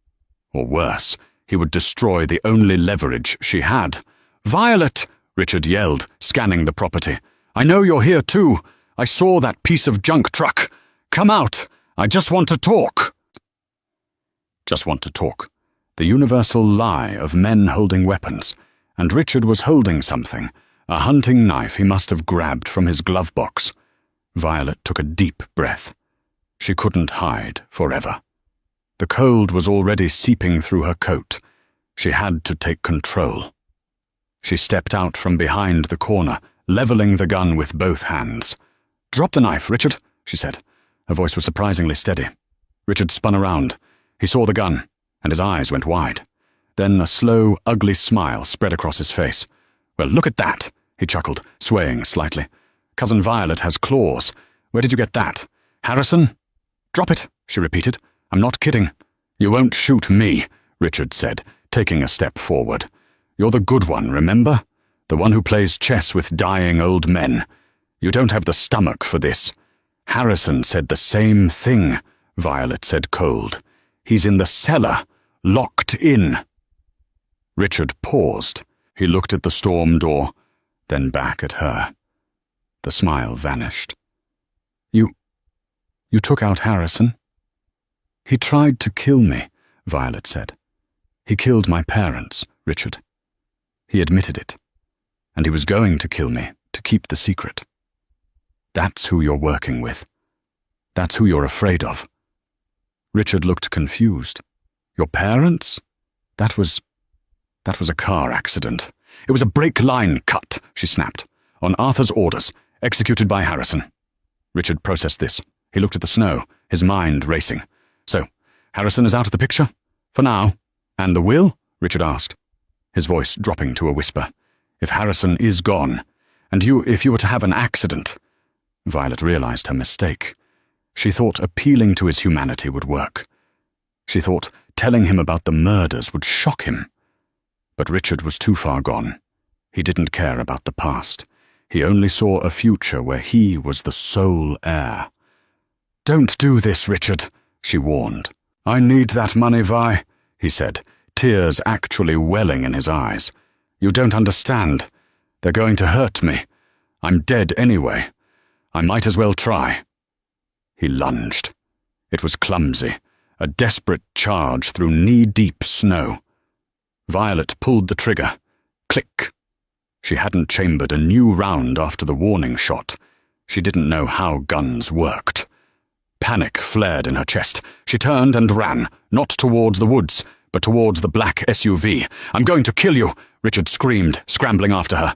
Or worse, he would destroy the only leverage she had. "Violet!" Richard yelled, scanning the property. "I know you're here too. I saw that piece of junk truck. Come out. I just want to talk." Just want to talk. The universal lie of men holding weapons. And Richard was holding something, a hunting knife he must have grabbed from his glove box. Violet took a deep breath. She couldn't hide forever. The cold was already seeping through her coat. She had to take control. She stepped out from behind the corner, leveling the gun with both hands. "Drop the knife, Richard," she said. Her voice was surprisingly steady. Richard spun around. He saw the gun, and his eyes went wide. Then a slow, ugly smile spread across his face. "Well, look at that," he chuckled, swaying slightly. "Cousin Violet has claws. Where did you get that? Harrison?" "Drop it," she repeated. "I'm not kidding." "You won't shoot me," Richard said, taking a step forward. "You're the good one, remember? The one who plays chess with dying old men. You don't have the stomach for this." "Harrison said the same thing," Violet said cold. "He's in the cellar, locked in." Richard paused. He looked at the storm door, then back at her. The smile vanished. You took out Harrison?" "He tried to kill me," Violet said. "He killed my parents, Richard. He admitted it. And he was going to kill me to keep the secret. That's who you're working with. That's who you're afraid of." Richard looked confused. "Your parents? That was a car accident. It was a brake line cut," she snapped. "On Arthur's orders, executed by Harrison." Richard processed this. He looked at the snow, his mind racing. "So, Harrison is out of the picture? For now. And the will?" Richard asked, his voice dropping to a whisper. "If Harrison is gone, and if you were to have an accident..." Violet realized her mistake. She thought appealing to his humanity would work. She thought telling him about the murders would shock him. But Richard was too far gone. He didn't care about the past. He only saw a future where he was the sole heir. "Don't do this, Richard," she warned. "I need that money, Vi," he said, tears actually welling in his eyes. "You don't understand. They're going to hurt me. I'm dead anyway. I might as well try." He lunged. It was clumsy, a desperate charge through knee-deep snow. Violet pulled the trigger. Click. She hadn't chambered a new round after the warning shot. She didn't know how guns worked. Panic flared in her chest. She turned and ran, not towards the woods, but towards the black SUV. "I'm going to kill you," Richard screamed, scrambling after her.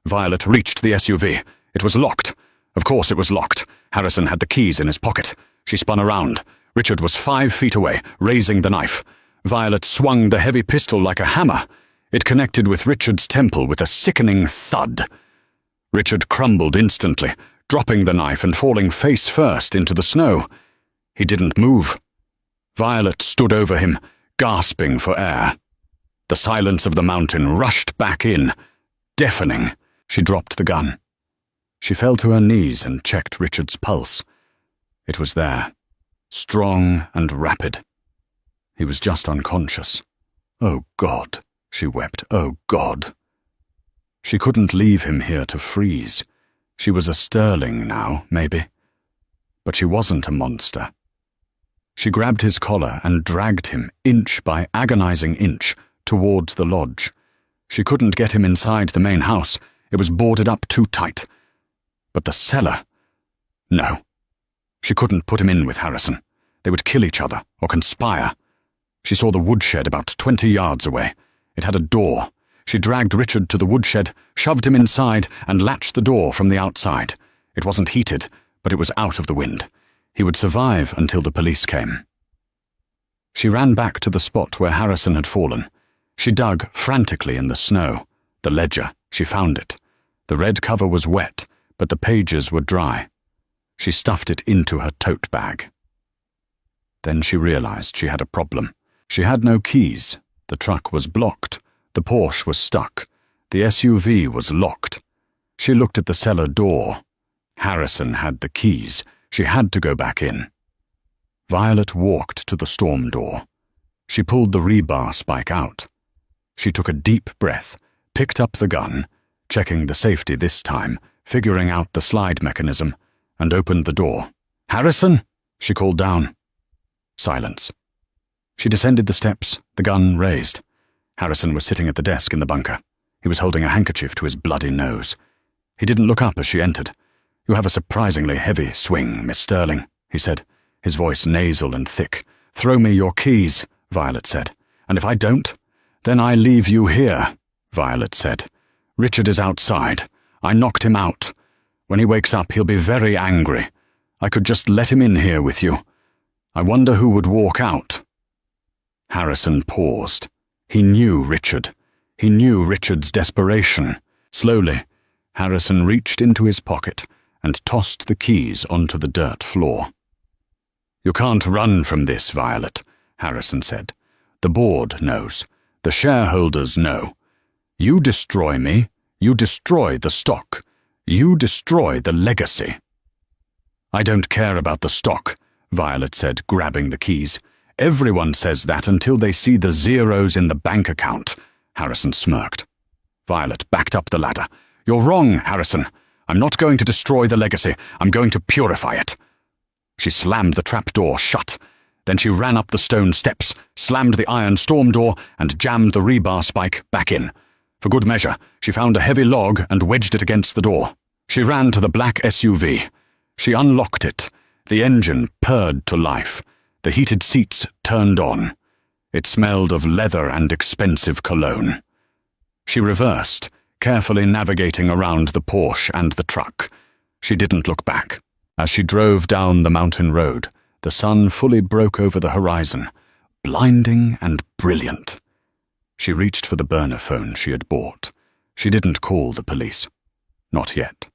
Violet reached the SUV. It was locked. Of course it was locked. Harrison had the keys in his pocket. She spun around. Richard was 5 feet away, raising the knife. Violet swung the heavy pistol like a hammer. It connected with Richard's temple with a sickening thud. Richard crumbled instantly, dropping the knife and falling face first into the snow. He didn't move. Violet stood over him, gasping for air. The silence of the mountain rushed back in, deafening. She dropped the gun. She fell to her knees and checked Richard's pulse. It was there, strong and rapid. He was just unconscious. "Oh, God," she wept. "Oh, God." She couldn't leave him here to freeze. She was a Sterling now, maybe. But she wasn't a monster. She grabbed his collar and dragged him, inch by agonizing inch, towards the lodge. She couldn't get him inside the main house. It was boarded up too tight. But the cellar? No. She couldn't put him in with Harrison. They would kill each other, or conspire. She saw the woodshed about 20 yards away. It had a door. She dragged Richard to the woodshed, shoved him inside, and latched the door from the outside. It wasn't heated, but it was out of the wind. He would survive until the police came. She ran back to the spot where Harrison had fallen. She dug frantically in the snow. The ledger, she found it. The red cover was wet, but the pages were dry. She stuffed it into her tote bag. Then she realized she had a problem. She had no keys. The truck was blocked. The Porsche was stuck. The SUV was locked. She looked at the cellar door. Harrison had the keys. She had to go back in. Violet walked to the storm door. She pulled the rebar spike out. She took a deep breath, picked up the gun, checking the safety this time, figuring out the slide mechanism, and opened the door. "Harrison?" she called down. Silence. She descended the steps, the gun raised. Harrison was sitting at the desk in the bunker. He was holding a handkerchief to his bloody nose. He didn't look up as she entered. "You have a surprisingly heavy swing, Miss Sterling," he said, his voice nasal and thick. "Throw me your keys," Violet said. "And if I don't, then I leave you here," Violet said. "Richard is outside. I knocked him out. When he wakes up, he'll be very angry. I could just let him in here with you. I wonder who would walk out." Harrison paused. He knew Richard. He knew Richard's desperation. Slowly, Harrison reached into his pocket and tossed the keys onto the dirt floor. "You can't run from this, Violet," Harrison said. "The board knows. The shareholders know. You destroy me, you destroy the stock. You destroy the legacy." "I don't care about the stock," Violet said, grabbing the keys. "Everyone says that until they see the zeros in the bank account," Harrison smirked. Violet backed up the ladder. "You're wrong, Harrison. I'm not going to destroy the legacy. I'm going to purify it." She slammed the trapdoor shut. Then she ran up the stone steps, slammed the iron storm door, and jammed the rebar spike back in. For good measure, she found a heavy log and wedged it against the door. She ran to the black SUV. She unlocked it. The engine purred to life. The heated seats turned on. It smelled of leather and expensive cologne. She reversed, carefully navigating around the Porsche and the truck. She didn't look back. As she drove down the mountain road, the sun fully broke over the horizon, blinding and brilliant. She reached for the burner phone she had bought. She didn't call the police. Not yet.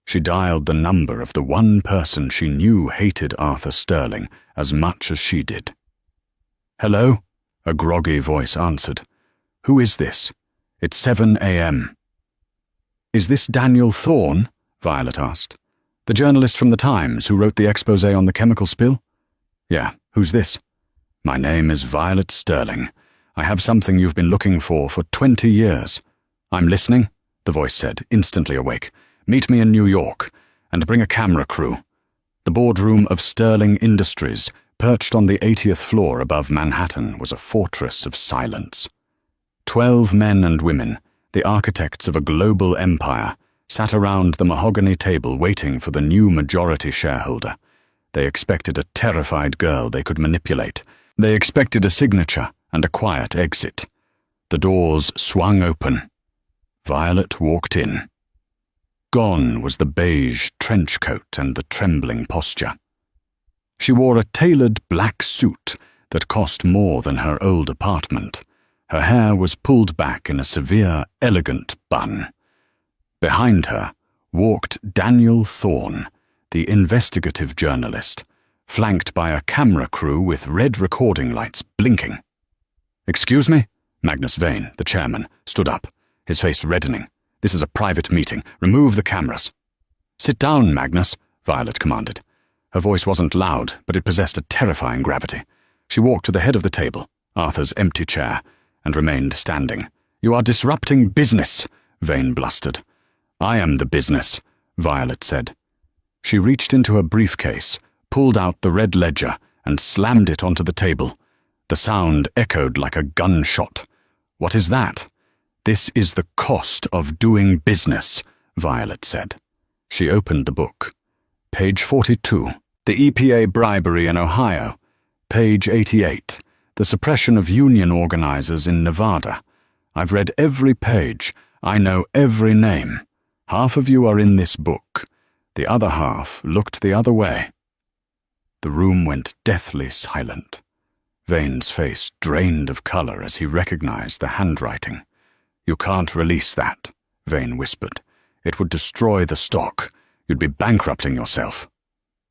She dialed the number of the one person she knew hated Arthur Sterling as much as she did. "Hello?" a groggy voice answered. "Who is this? It's 7 a.m. "Is this Daniel Thorne?" Violet asked. "The journalist from the Times who wrote the exposé on the chemical spill?" "Yeah, who's this?" "My name is Violet Sterling. I have something you've been looking for 20 years. "I'm listening," the voice said, instantly awake. "Meet me in New York, and bring a camera crew." The boardroom of Sterling Industries, perched on the 80th floor above Manhattan, was a fortress of silence. 12 men and women, the architects of a global empire, sat around the mahogany table waiting for the new majority shareholder. They expected a terrified girl they could manipulate. They expected a signature and a quiet exit. The doors swung open. Violet walked in. Gone was the beige trench coat and the trembling posture. She wore a tailored black suit that cost more than her old apartment. Her hair was pulled back in a severe, elegant bun. Behind her walked Daniel Thorne, the investigative journalist, flanked by a camera crew with red recording lights blinking. "Excuse me?" Magnus Vane, the chairman, stood up, his face reddening. "This is a private meeting. Remove the cameras." "Sit down, Magnus," Violet commanded. Her voice wasn't loud, but it possessed a terrifying gravity. She walked to the head of the table, Arthur's empty chair, and remained standing. "You are disrupting business," Vane blustered. "I am the business," Violet said. She reached into her briefcase, pulled out the red ledger, and slammed it onto the table. The sound echoed like a gunshot. "What is that?" "This is the cost of doing business," Violet said. She opened the book. Page 42, the EPA bribery in Ohio. Page 88, the suppression of union organizers in Nevada. I've read every page. I know every name. Half of you are in this book. The other half looked the other way." The room went deathly silent. Vane's face drained of color as he recognized the handwriting. "You can't release that," Vane whispered. "It would destroy the stock. You'd be bankrupting yourself."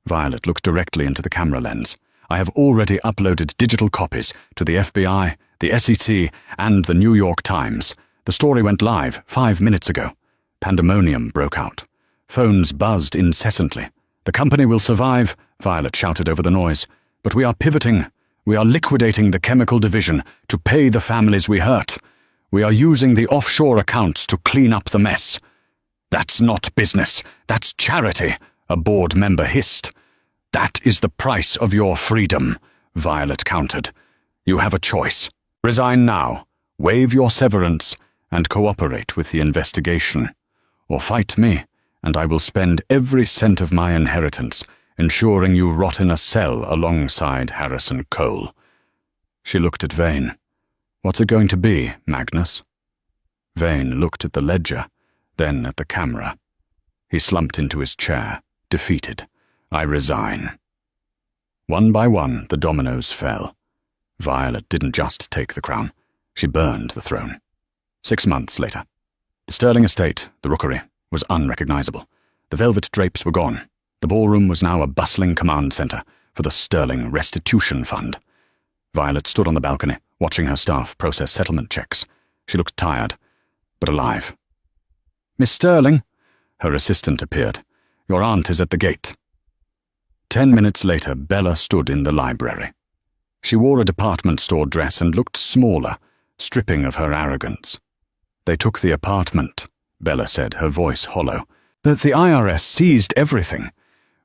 Violet looked directly into the camera lens. "I have already uploaded digital copies to the FBI, the SEC, and the New York Times. The story went live 5 minutes ago." Pandemonium broke out. Phones buzzed incessantly. "The company will survive," Violet shouted over the noise. "But we are pivoting. We are liquidating the chemical division to pay the families we hurt. We are using the offshore accounts to clean up the mess." "That's not business. That's charity," a board member hissed. "That is the price of your freedom," Violet countered. "You have a choice. Resign now, waive your severance, and cooperate with the investigation. Or fight me, and I will spend every cent of my inheritance ensuring you rot in a cell alongside Harrison Cole." She looked at Vane. "What's it going to be, Magnus?" Vane looked at the ledger, then at the camera. He slumped into his chair, defeated. "I resign." One by one, the dominoes fell. Violet didn't just take the crown. She burned the throne. 6 months later. The Sterling estate, the rookery, was unrecognizable. The velvet drapes were gone. The ballroom was now a bustling command center for the Sterling Restitution Fund. Violet stood on the balcony, watching her staff process settlement checks. She looked tired, but alive. "Miss Sterling," her assistant appeared. "Your aunt is at the gate." 10 minutes later, Bella stood in the library. She wore a department store dress and looked smaller, stripping of her arrogance. "They took the apartment," Bella said, her voice hollow. The IRS seized everything.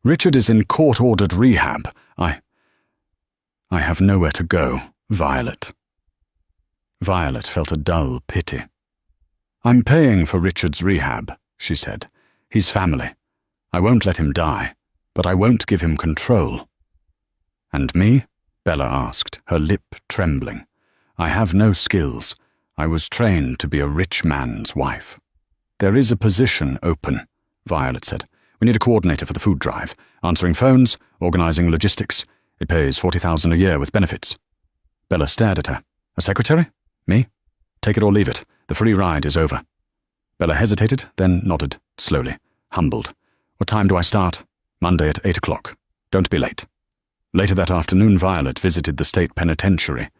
Richard is in court-ordered rehab. I have nowhere to go, Violet." Violet felt a dull pity. "I'm paying for Richard's rehab," she said. "He's family. I won't let him die, but I won't give him control." "And me?" Bella asked, her lip trembling. "I have no skills. I was trained to be a rich man's wife." "There is a position open," Violet said. "We need a coordinator for the food drive, answering phones, organizing logistics. It pays $40,000 a year with benefits." Bella stared at her. "A secretary? Me? Take it or leave it. The free ride is over." Bella hesitated, then nodded, slowly, humbled. "What time do I start?" "Monday at 8 o'clock. Don't be late." Later that afternoon, Violet visited the state penitentiary.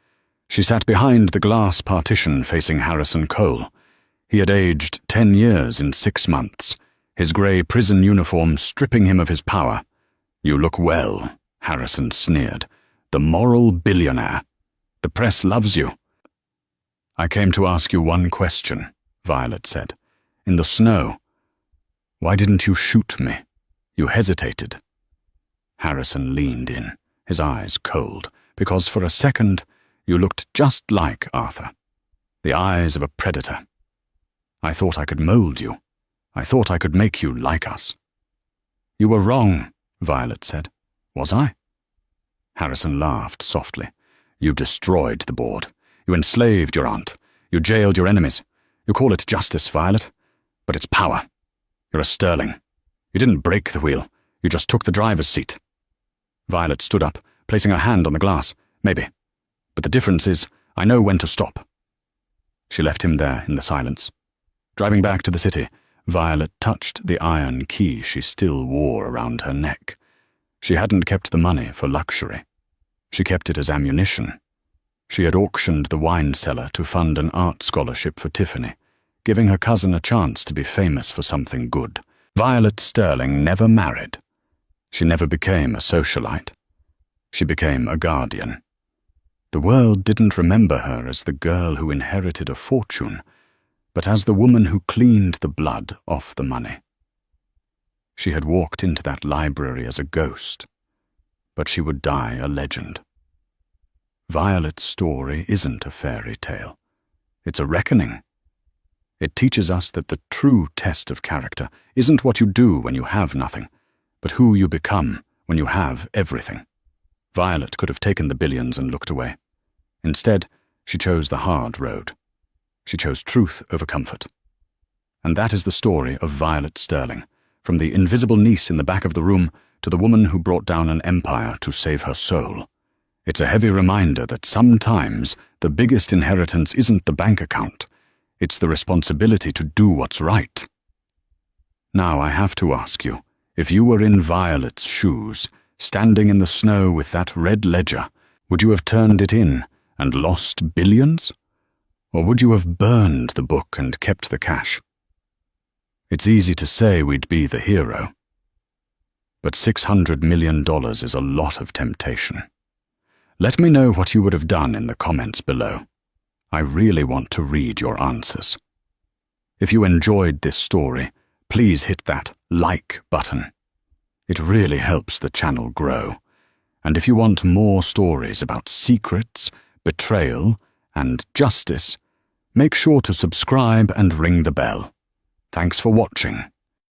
She sat behind the glass partition facing Harrison Cole. He had aged 10 years in 6 months, his grey prison uniform stripping him of his power. "You look well," Harrison sneered. "The moral billionaire. The press loves you." "I came to ask you one question," Violet said. "In the snow, why didn't you shoot me? You hesitated." Harrison leaned in, his eyes cold, because for a second you looked just like Arthur. The eyes of a predator. "I thought I could mold you. I thought I could make you like us." "You were wrong," Violet said. "Was I?" Harrison laughed softly. "You destroyed the board. You enslaved your aunt. You jailed your enemies. You call it justice, Violet, but it's power. You're a Sterling. You didn't break the wheel. You just took the driver's seat." Violet stood up, placing her hand on the glass. "Maybe. But the difference is, I know when to stop." She left him there in the silence. Driving back to the city, Violet touched the iron key she still wore around her neck. She hadn't kept the money for luxury. She kept it as ammunition. She had auctioned the wine cellar to fund an art scholarship for Tiffany, giving her cousin a chance to be famous for something good. Violet Sterling never married. She never became a socialite. She became a guardian. The world didn't remember her as the girl who inherited a fortune, but as the woman who cleaned the blood off the money. She had walked into that library as a ghost, but she would die a legend. Violet's story isn't a fairy tale. It's a reckoning. It teaches us that the true test of character isn't what you do when you have nothing, but who you become when you have everything. Violet could have taken the billions and looked away. Instead, she chose the hard road. She chose truth over comfort. And that is the story of Violet Sterling, from the invisible niece in the back of the room to the woman who brought down an empire to save her soul. It's a heavy reminder that sometimes the biggest inheritance isn't the bank account, it's the responsibility to do what's right. Now I have to ask you, if you were in Violet's shoes, standing in the snow with that red ledger, would you have turned it in and lost billions? Or would you have burned the book and kept the cash? It's easy to say we'd be the hero, but $600 million is a lot of temptation. Let me know what you would have done in the comments below. I really want to read your answers. If you enjoyed this story, please hit that like button. It really helps the channel grow. And if you want more stories about secrets, betrayal, and justice, make sure to subscribe and ring the bell. Thanks for watching.